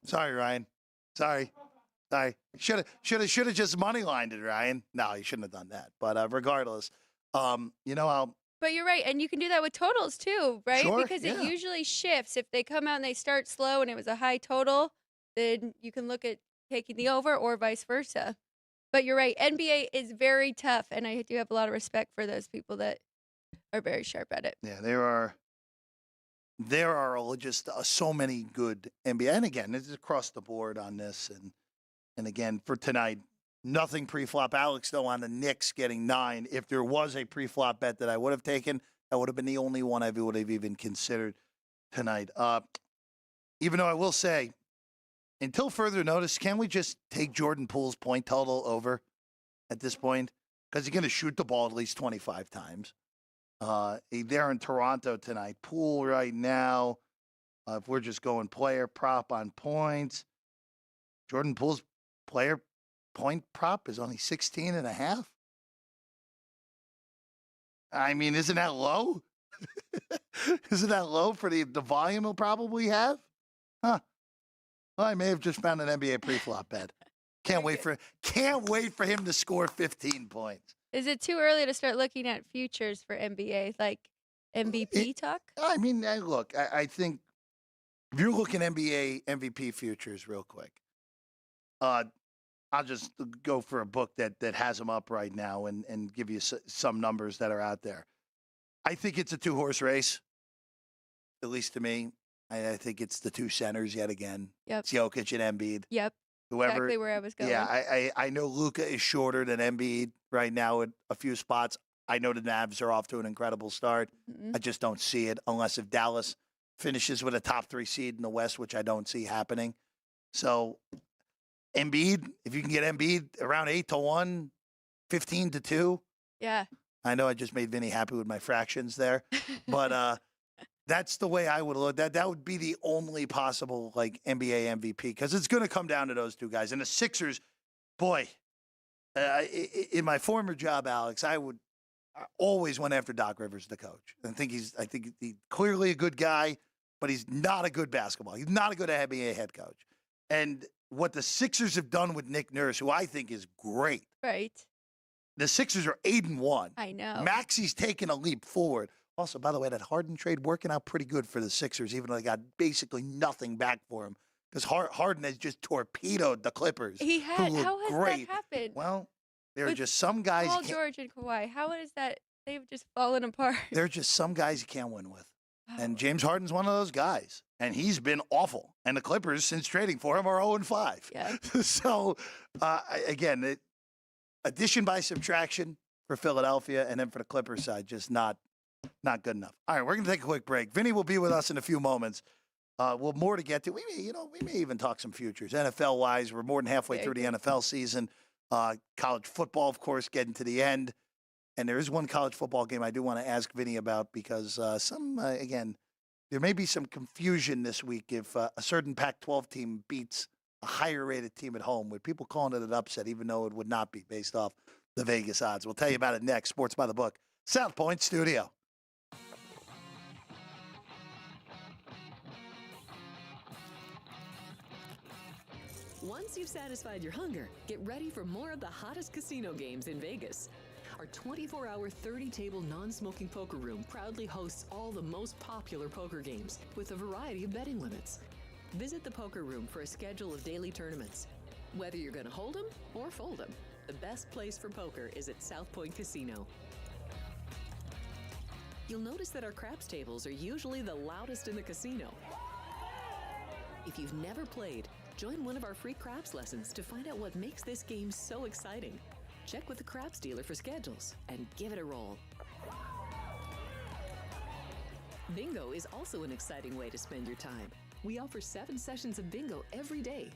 Sorry, Ryan. Sorry. Should have just money lined it, Ryan. No, you shouldn't have done that. But regardless, I'll. But you're right, and you can do that with totals too, right? Sure, Because it yeah. usually shifts. If they come out and they start slow and it was a high total, then you can look at taking the over or vice versa. But you're right, NBA is very tough, and I do have a lot of respect for those people that are very sharp at it. Yeah, there are just so many good NBA, and again, it's across the board on this, and again for tonight, nothing pre-flop. Alex though on the Knicks getting 9. If there was a pre-flop bet that I would have taken, that would have been the only one I would have even considered tonight. Even though I will say, until further notice, can we just take Jordan Poole's point total over at this point? Because he's going to shoot the ball at least 25 times. They're in Toronto tonight. Poole right now, if we're just going player prop on points, Jordan Poole's player point prop is only 16.5. I mean, isn't that low? Isn't that low for the volume he'll probably have? Huh. Well, I may have just found an NBA pre-flop bet. Can't wait for him to score 15 points. Is it too early to start looking at futures for NBA, like MVP talk? I mean, look, I think if you're looking NBA MVP futures real quick, I'll just go for a book that has them up right now and give you some numbers that are out there. I think it's a 2-horse race, at least to me. I think it's the 2 centers yet again. Yep. It's Jokic and Embiid. Yep. Whoever, exactly where I was going. Yeah, I know Luka is shorter than Embiid right now at a few spots. I know the Mavs are off to an incredible start. Mhm. I just don't see it unless if Dallas finishes with a top 3 seed in the West, which I don't see happening. So Embiid, if you can get Embiid around 8-1, 15-2. Yeah. I know I just made Vinny happy with my fractions there, but that's the way I would look. That would be the only possible like NBA MVP, because it's going to come down to those 2 guys. And the Sixers, boy, in my former job, Alex, I always went after Doc Rivers, the coach. I think he's clearly a good guy, but he's not a good basketball. He's not a good NBA head coach. And what the Sixers have done with Nick Nurse, who I think is great. Right. The Sixers are 8-1. I know. Maxi's taken a leap forward. Also, by the way, that Harden trade working out pretty good for the Sixers, even though they got basically nothing back for him. Because Harden has just torpedoed the Clippers, He who had. look How has great. that happened? Well, there are With just some guys. Paul George and Kawhi. How is that? They've just fallen apart. There are just some guys you can't win with. And Oh, James Harden's one of those guys. And he's been awful. And the Clippers, since trading for him, are 0-5. yeah. So, again, addition by subtraction for Philadelphia, and then for the Clippers side, just not good enough. All right, we're going to take a quick break. Vinny will be with us in a few moments. We'll more to get to. We may even talk some futures. NFL-wise, we're more than halfway Very through the good. NFL season. College football, of course, getting to the end. And there is one college football game I do want to ask Vinny about because again, there may be some confusion this week if a certain Pac-12 team beats a higher-rated team at home, with people calling it an upset, even though it would not be based off the Vegas odds. We'll tell you about it next. Sports by the Book, South Point Studio. Once you've satisfied your hunger, get ready for more of the hottest casino games in Vegas. Our 24-hour, 30-table non-smoking poker room proudly hosts all the most popular poker games with a variety of betting limits. Visit the poker room for a schedule of daily tournaments. Whether you're going to hold 'em or fold 'em, the best place for poker is at South Point Casino. You'll notice that our craps tables are usually the loudest in the casino. If you've never played, join one of our free craps lessons to find out what makes this game so exciting. Check with the craps dealer for schedules and give it a roll. Bingo is also an exciting way to spend your time. We offer 7 sessions of bingo every day.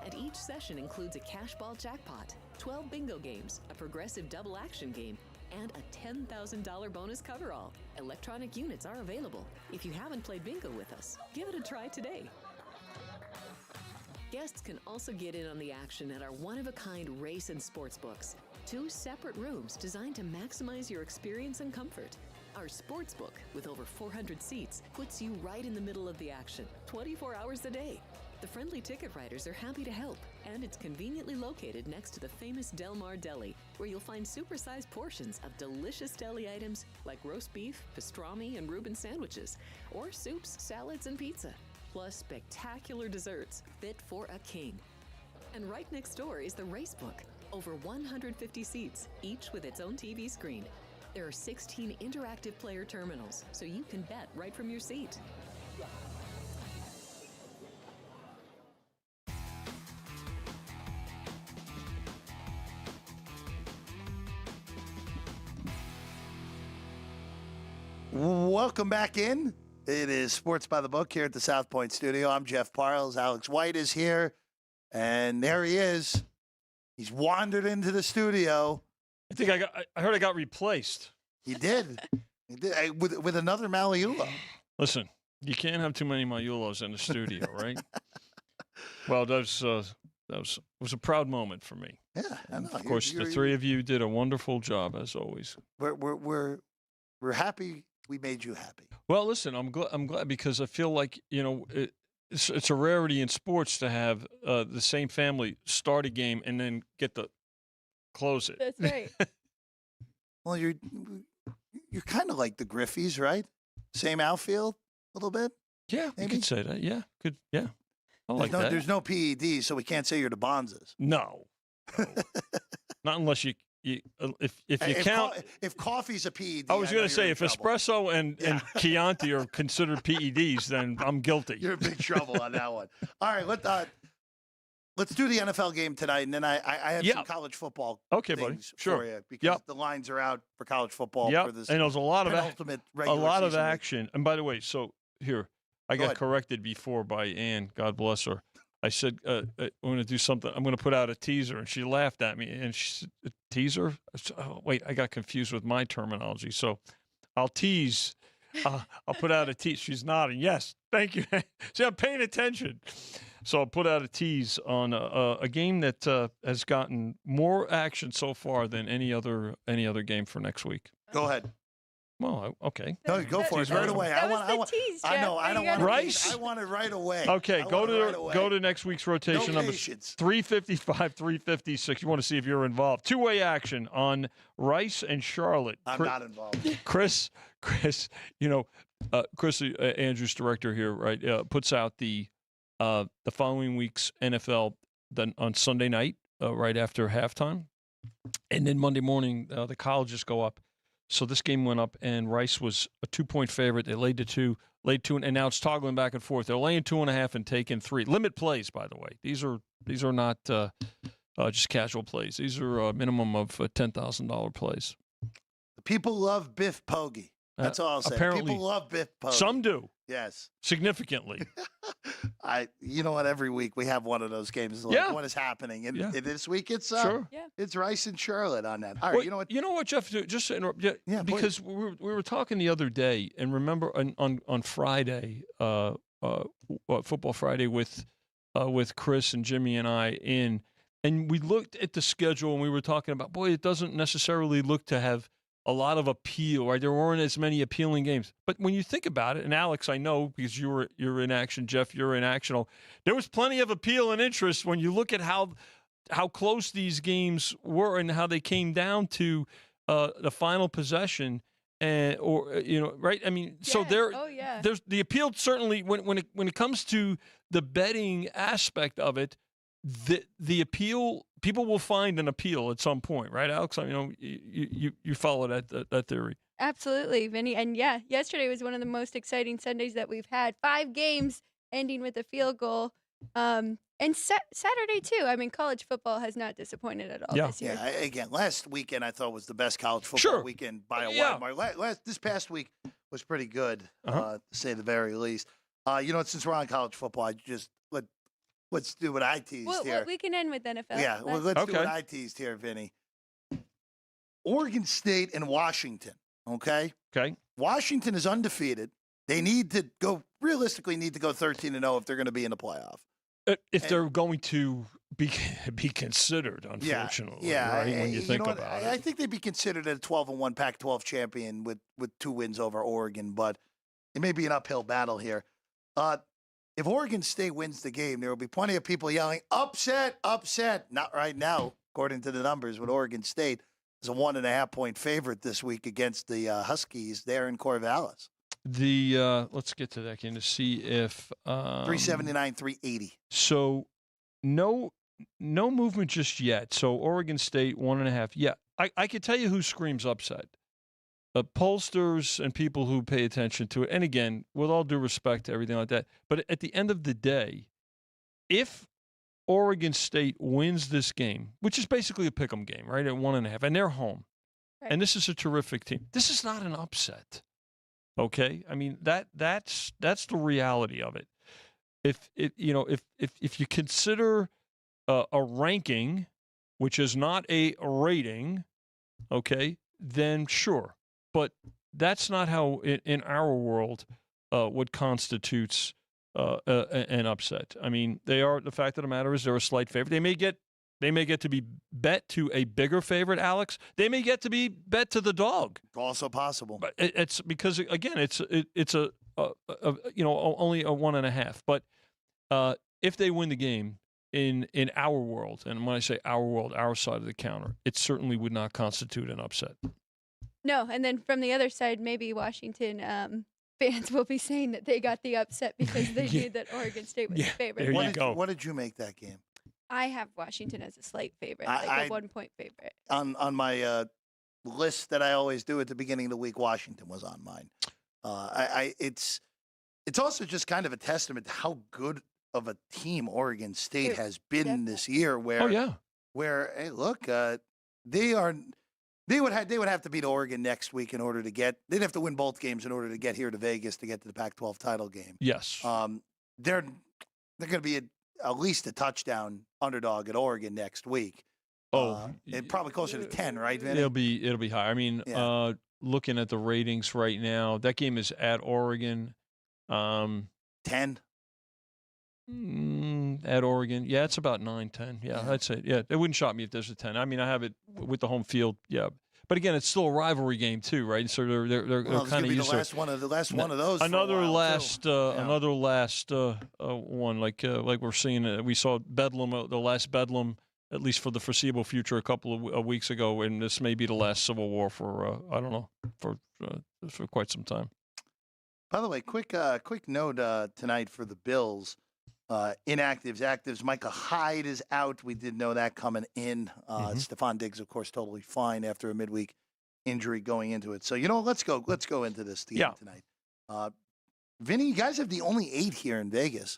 And each session includes a cash ball jackpot, 12 bingo games, a progressive double action game, and a $10,000 bonus coverall. Electronic units are available. If you haven't played bingo with us, give it a try today. Guests can also get in on the action at our one-of-a-kind race and sports books. 2 separate rooms designed to maximize your experience and comfort. Our sports book, with over 400 seats, puts you right in the middle of the action, 24 hours a day. The friendly ticket writers are happy to help, and it's conveniently located next to the famous Del Mar Deli, where you'll find supersized portions of delicious deli items like roast beef, pastrami, and Reuben sandwiches, or soups, salads, and pizza, plus spectacular desserts fit for a king. And right next door is the race book, over 150 seats, each with its own TV screen. There are 16 interactive player terminals, so you can bet right from your seat. Welcome back in. It is Sports by the Book here at the South Point Studio. I'm Jeff Parles. Alex White is here, and there he is. He's wandered into the studio. I think I heard I got replaced. He did. He did with another Magliulo. Listen, you can't have too many Magliulos in the studio, right? Well, that was a proud moment for me. Yeah, I know. Of course, the three of you did a wonderful job as always. We're happy we made you happy. Well, listen, I'm glad because I feel like it's a rarity in sports to have the same family start a game and then get to close it. That's right. Well, you're kind of like the Griffies, right? Same outfield, a little bit. Yeah, maybe? you could say that. Yeah, good. Yeah, I like that. There's no PED, so we can't say you're the Bonzas. No. Not unless you if you count. If coffee's a PED, I was going to say if trouble. espresso and Chianti are considered PEDs, then I'm guilty. You're in big trouble on that one. All right, let's do the NFL game tonight, and then I have some college football. Okay, buddy. Sure. For you because the lines are out for college football for this. And there's a lot of season action. And by the way, so here I got corrected before by Ann. God bless her. I said, I'm going to do something. I'm going to put out a teaser. And she laughed at me. And she said, a teaser? I said, oh, wait, I got confused with my terminology. So I'll tease. I'll put out a tease. She's nodding. Yes, thank you. See, I'm paying attention. So I'll put out a tease on a game that has gotten more action so far than any other game for next week. Go ahead. Well, okay. Go for it right away. That was the tease, Jeff. I know. I don't want Rice? I want it right away. Okay, I go want it right away. to next week's rotation No number patience. 355, 356. You want to see if you're involved. Two-way action on Rice and Charlotte. I'm not involved. Chris, Chris Andrews, director here, right? Puts out the following week's NFL on Sunday night, right after halftime, and then Monday morning the colleges go up. So this game went up, and Rice was a 2-point favorite. They laid 2, and now it's toggling back and forth. They're laying 2.5 and taking 3. Limit plays, by the way. These are not just casual plays. These are a minimum of $10,000 plays. The people love Biff Poggi. That's all I'll say. Apparently, people love Biff Poggi. Some do. Yes. Significantly. You know what? Every week we have one of those games. Like, what is happening? And this week it's Sure. it's Rice and Charlotte on that. All right. Well, you know what, Jeff? Just to interrupt. Because please. we were talking the other day, and remember on Friday, Football Friday with Chris and Jimmy and I and we looked at the schedule and we were talking about, boy, it doesn't necessarily look to have a lot of appeal, right? There weren't as many appealing games. But when you think about it, and Alex, I know because you're in action, Jeff, you're in action. There was plenty of appeal and interest when you look at how close these games were and how they came down to the final possession, right? I mean, so there's the appeal certainly when it comes to the betting aspect of it. The appeal, people will find an appeal at some point, right, Alex? I mean, you follow that theory. Absolutely, Vinny. And yesterday was one of the most exciting Sundays that we've had. 5 games ending with a field goal. And Saturday, too. I mean, college football has not disappointed at all this year. Yeah, again, last weekend I thought was the best college football weekend by a wide margin. This past week was pretty good, to say the very least. Since we're on college football, let's do what I teased here. Well, we can end with NFL. Yeah, let's do what I teased here, Vinny. Oregon State and Washington, okay? Okay. Washington is undefeated. They realistically need to go 13-0 if they're going to be in the playoff. If they're going to be considered, unfortunately, right? When you think about it. I think they'd be considered a 12-1 Pac-12 champion with 2 wins over Oregon, but it may be an uphill battle here. If Oregon State wins the game, there will be plenty of people yelling, upset, upset. Not right now, according to the numbers, with Oregon State is a 1.5-point favorite this week against the Huskies there in Corvallis. Let's get to that game to see if 379, 380. So no movement just yet. So Oregon State 1.5. Yeah, I could tell you who screams upset. Pollsters and people who pay attention to it. And again, with all due respect to everything like that. But at the end of the day, if Oregon State wins this game, which is basically a pick'em game, right, at 1.5, and they're home, and this is a terrific team. This is not an upset. Okay? I mean, that's the reality of it. If you consider a ranking, which is not a rating, okay, then sure. But that's not how, in our world, what constitutes an upset. I mean, the fact of the matter is they're a slight favorite. They may get to be bet to a bigger favorite, Alex. They may get to be bet to the dog. Also possible. But it's because, again, it's only a 1.5. But if they win the game in our world, and when I say our world, our side of the counter, it certainly would not constitute an upset. No, and then from the other side, maybe Washington fans will be saying that they got the upset because they knew that Oregon State was the favorite. There you go. What did you make that game? I have Washington as a slight favorite, a 1-point favorite. On my list that I always do at the beginning of the week, Washington was on mine. It's also just kind of a testament to how good of a team Oregon State has been this year. Where hey, look, they would have to beat Oregon next week in order to get. They'd have to win both games in order to get here to Vegas to get to the Pac-12 title game. Yes. They're going to be at least a touchdown underdog at Oregon next week. And probably closer to 10, right, Vinny? It'll be high. I mean, looking at the ratings right now, that game is at Oregon. 10. At Oregon. Yeah, it's about 9, 10. Yeah, I'd say. Yeah, it wouldn't shock me if there's a 10. I mean, I have it with the home field. Yeah. But again, it's still a rivalry game too, right? So they're Well, it's kind gonna of be used the last one of those. another for a while, last too. Yeah. another last one like we're seeing. We saw Bedlam, the last Bedlam, at least for the foreseeable future, a couple of weeks ago, and this may be the last Civil War for I don't know for quite some time. By the way, quick note tonight for the Bills. Inactives, actives. Micah Hyde is out. We did know that coming in. Stephon Diggs, of course, totally fine after a midweek injury going into it. So let's go into this game tonight. Vinny, you guys have the only 8 here in Vegas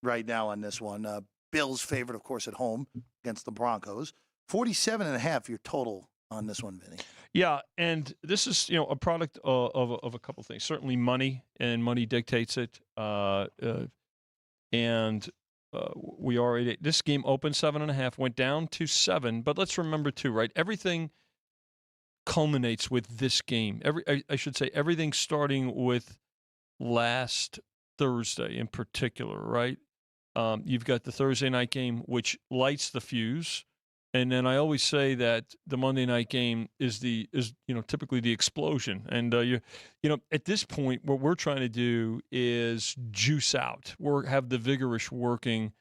right now on this one. Bills favored, of course, at home against the Broncos. 47.5 your total on this one, Vinny. Yeah, and this is a product of a couple things. Certainly money, and money dictates it. We are at 8. This game opened 7.5, went down to 7. But let's remember too, right? Everything culminates with this game. I should say everything starting with last Thursday in particular, right? You've got the Thursday night game, which lights the fuse. And then I always say that the Monday night game is typically the explosion. And at this point, what we're trying to do is juice out. Have the vigorish working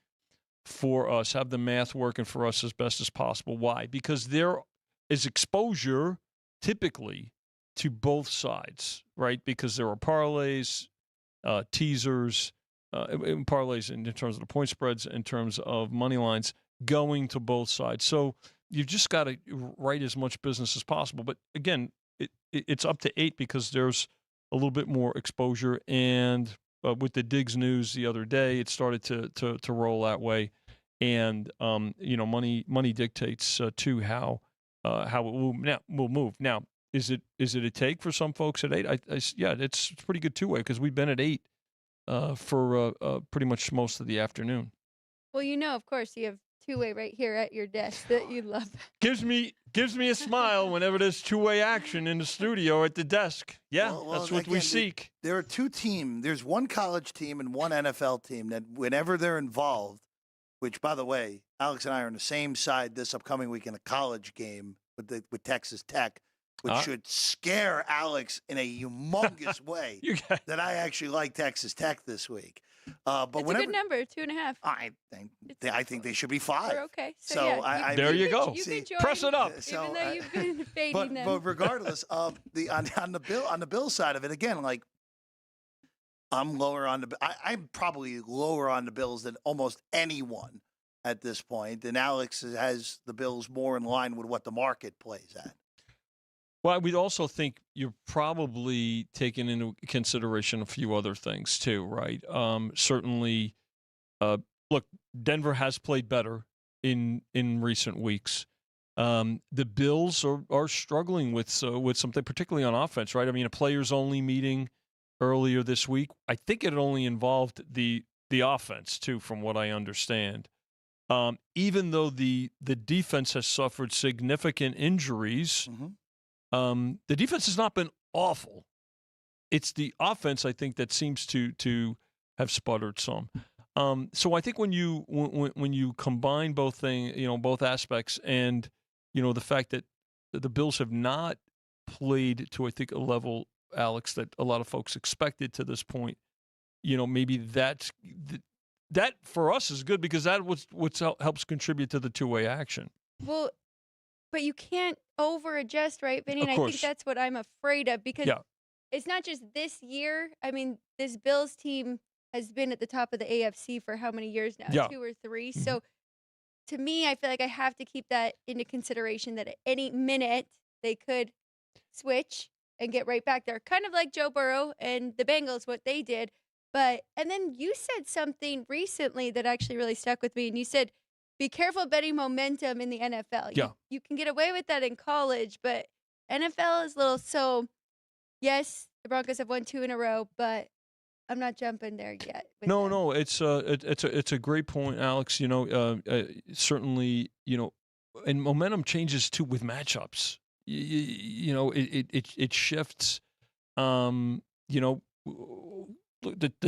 for us, have the math working for us as best as possible. Why? Because there is exposure typically to both sides, right? Because there are parlays, teasers, parlays in terms of the point spreads, in terms of money lines, going to both sides. So you've just got to write as much business as possible. But again, it's up to 8 because there's a little bit more exposure. And with the Diggs news the other day, it started to roll that way. And money dictates to how it will move. Now, is it a take for some folks at 8? Yeah, it's pretty good two-way because we've been at 8 for pretty much most of the afternoon. Well, of course, you have two-way right here at your desk that you love. Gives me a smile whenever there's two-way action in the studio at the desk. Yeah, that's what we seek. There are 2 teams. There's one college team and one NFL team that whenever they're involved, which, by the way, Alex and I are on the same side this upcoming week in a college game with Texas Tech, which should scare Alex in a humongous way that I actually like Texas Tech this week. But it's a good number, 2.5. I think they should be 5. We're okay. So yeah, there you go. Press it up. Even though you've been fading them. But regardless of on the Bill side of it, again, like I'm lower on I'm probably lower on the Bills than almost anyone at this point. And Alex has the Bills more in line with what the market plays at. Well, we'd also think you're probably taking into consideration a few other things too, right? Certainly, look, Denver has played better in recent weeks. The Bills are struggling with something, particularly on offense, right? I mean, a players-only meeting earlier this week. I think it only involved the offense too, from what I understand. Even though the defense has suffered significant injuries. Mm-hmm. The defense has not been awful. It's the offense, I think, that seems to have sputtered some. So I think when you combine both both aspects, and the fact that the Bills have not played to, I think, a level, Alex, that a lot of folks expected to this point, maybe that for us is good because that what helps contribute to the two-way action. Well, but you can't over-adjust, right, Vinny? And I think that's what I'm afraid of because it's not just this year. I mean, this Bills team has been at the top of the AFC for how many years now? Yeah. 2 or 3. So to me, I feel like I have to keep that into consideration that at any minute they could switch and get right back there. Kind of like Joe Burrow and the Bengals, what they did. And then you said something recently that actually really stuck with me. And you said, be careful betting momentum in the NFL. Yeah. You can get away with that in college, but NFL is little. So, yes, the Broncos have won 2 in a row, but I'm not jumping there yet. No, it's a great point, Alex. Certainly, and momentum changes too with matchups. It shifts. The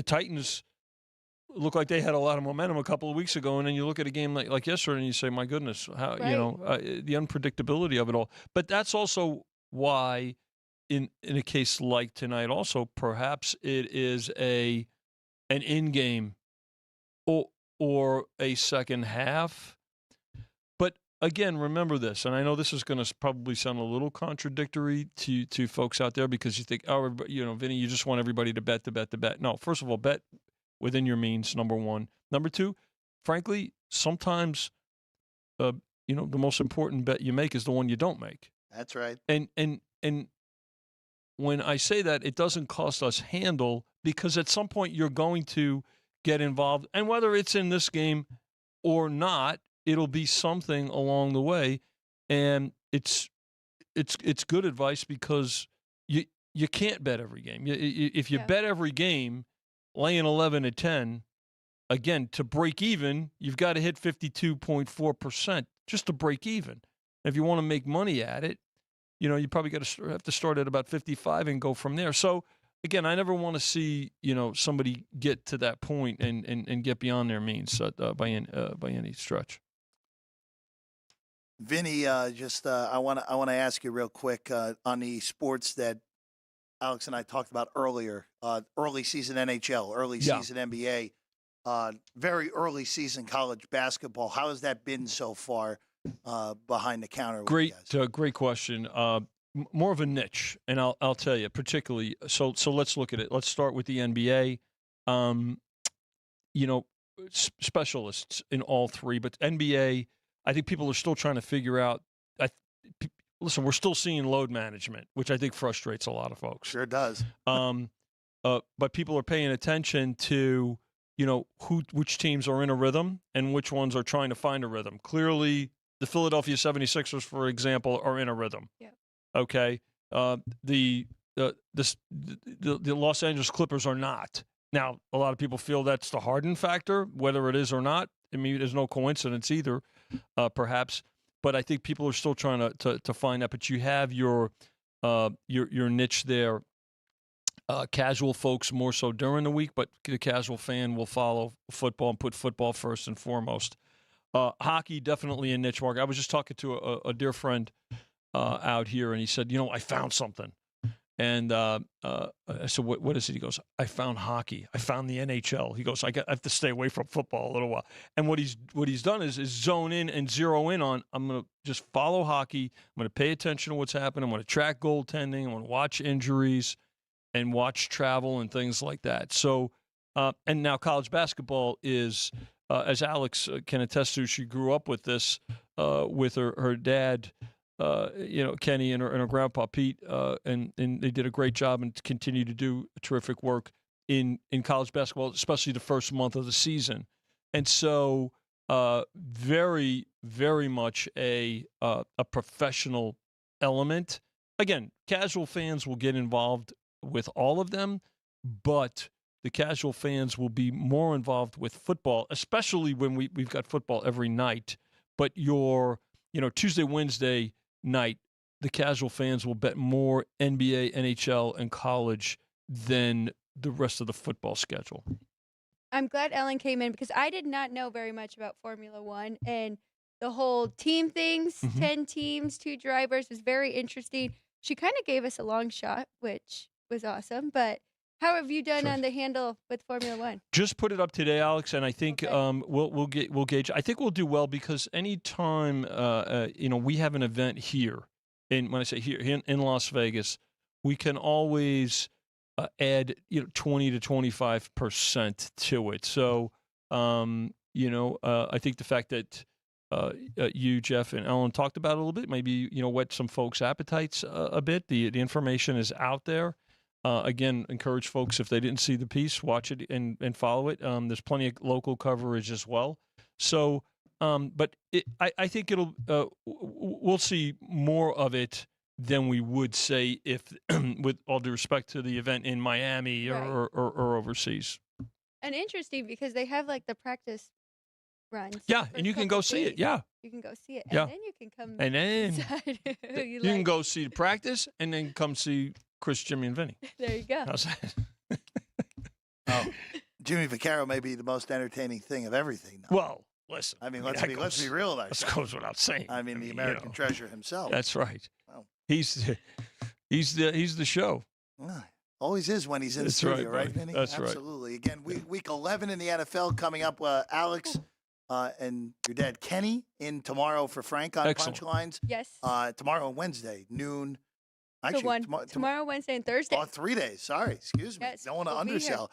Titans look like they had a lot of momentum a couple of weeks ago, and then you look at a game like yesterday and you say, my goodness, how the unpredictability of it all. But that's also why in a case like tonight also perhaps it is an in-game or a second half. But again, remember this, and I know this is going to probably sound a little contradictory to folks out there because you think, oh, Vinny, you just want everybody to bet. No, first of all, bet within your means, number one. Number two, frankly, sometimes, the most important bet you make is the one you don't make. That's right. And when I say that, it doesn't cost us handle because at some point you're going to get involved, and whether it's in this game or not, it'll be something along the way, and it's good advice because you can't bet every game. If you bet every game, laying 11 at 10, again, to break even, you've got to hit 52.4% just to break even. If you want to make money at it, you probably have to start at about 55 and go from there. So again, I never want to see somebody get to that point and get beyond their means by any stretch. Vinny, I want to ask you real quick on the sports that Alex and I talked about earlier. Early season NHL, early season NBA, very early season college basketball. How has that been so far behind the counter? Great question. More of a niche, and I'll tell you particularly. So let's look at it. Let's start with the NBA. Specialists in all three, but NBA, I think people are still trying to figure out. Listen, we're still seeing load management, which I think frustrates a lot of folks. Sure does. But people are paying attention to which teams are in a rhythm and which ones are trying to find a rhythm. Clearly, the Philadelphia 76ers, for example, are in a rhythm. Yeah. Okay. The Los Angeles Clippers are not. Now, a lot of people feel that's the Harden factor, whether it is or not. I mean, there's no coincidence either, perhaps. But I think people are still trying to find that. But you have your niche there. Casual folks more so during the week, but the casual fan will follow football and put football first and foremost. Hockey, definitely a niche market. I was just talking to a dear friend out here, and he said, I found something. And I said, what is it? He goes, I found hockey. I found the NHL. He goes, I have to stay away from football a little while. And what he's done is zone in and zero in on, I'm going to just follow hockey. I'm going to pay attention to what's happening. I'm going to track goaltending. I'm going to watch injuries and watch travel and things like that. So, and now college basketball is, as Alex can attest to, she grew up with this with her dad, Kenny and her grandpa Pete, and they did a great job and continue to do terrific work in college basketball, especially the first month of the season. And so, very, very much a professional element. Again, casual fans will get involved with all of them, but the casual fans will be more involved with football, especially when we've got football every night. But your, Tuesday, Wednesday night, the casual fans will bet more NBA, NHL, and college than the rest of the football schedule. I'm glad Ellen came in because I did not know very much about Formula One, and the whole team things, 10 teams, 2 drivers, was very interesting. She kind of gave us a long shot, which was awesome. But how have you done on the handle with Formula One? Just put it up today, Alex, and I think we'll gauge. I think we'll do well because anytime we have an event here, when I say here in Las Vegas, we can always add 20 to 25% to it. So I think the fact that you, Jeff, and Ellen talked about it a little bit, maybe whet some folks' appetites a bit. The information is out there. Again, encourage folks, if they didn't see the piece, watch it and follow it. There's plenty of local coverage as well. So, but I think we'll see more of it than we would say if, with all due respect to the event in Miami or overseas. And interesting because they have like the practice runs. Yeah, and you can go see it. Yeah. You can go see it. Yeah. And then you can come and then decide who you can go see the practice and then come see Chris, Jimmy, and Vinny. There you go. How's that? Jimmy Vaccaro may be the most entertaining thing of everything. Now. Well, listen. I mean, let's be real. That goes without saying. I mean, the American treasure himself. That's right. Wow. he's the show. Ah, always is when he's in the That's studio, right, right, buddy. Vinny? That's right. Absolutely. Again, week 11 in the NFL coming up. Alex and your dad Kenny in tomorrow for Frank on Excellent. Punchlines. Yes. Tomorrow and Wednesday, noon. So Actually, tomorrow, Wednesday, and Thursday. Oh, 3 days. Sorry, excuse me. Yes, Don't want to we'll be here. undersell.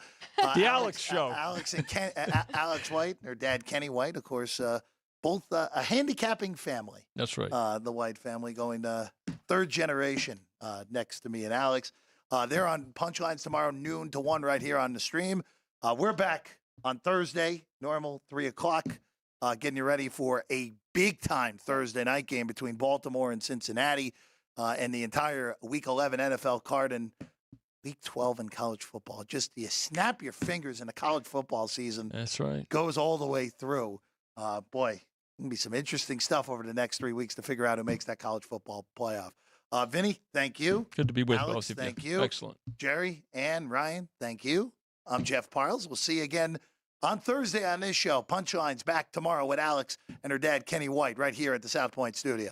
The Alex Show. Alex and Alex White, their dad Kenny White, of course, both a handicapping family. That's right. The White family going third generation next to me and Alex. They're on Punchlines tomorrow, noon to 1 right here on the stream. We're back on Thursday, normal 3 o'clock, getting you ready for a big-time Thursday night game between Baltimore and Cincinnati. And the entire Week 11 NFL card and Week 12 in college football. Just you snap your fingers and the college football season That's right. goes all the way through. Boy, going to be some interesting stuff over the next 3 weeks to figure out who makes that college football playoff. Vinny, thank you. Good to be with Alex, both of you. thank you. Excellent. Jerry and Ryan, thank you. I'm Jeff Parles. We'll see you again on Thursday on this show. Punchlines back tomorrow with Alex and her dad, Kenny White, right here at the South Point studio.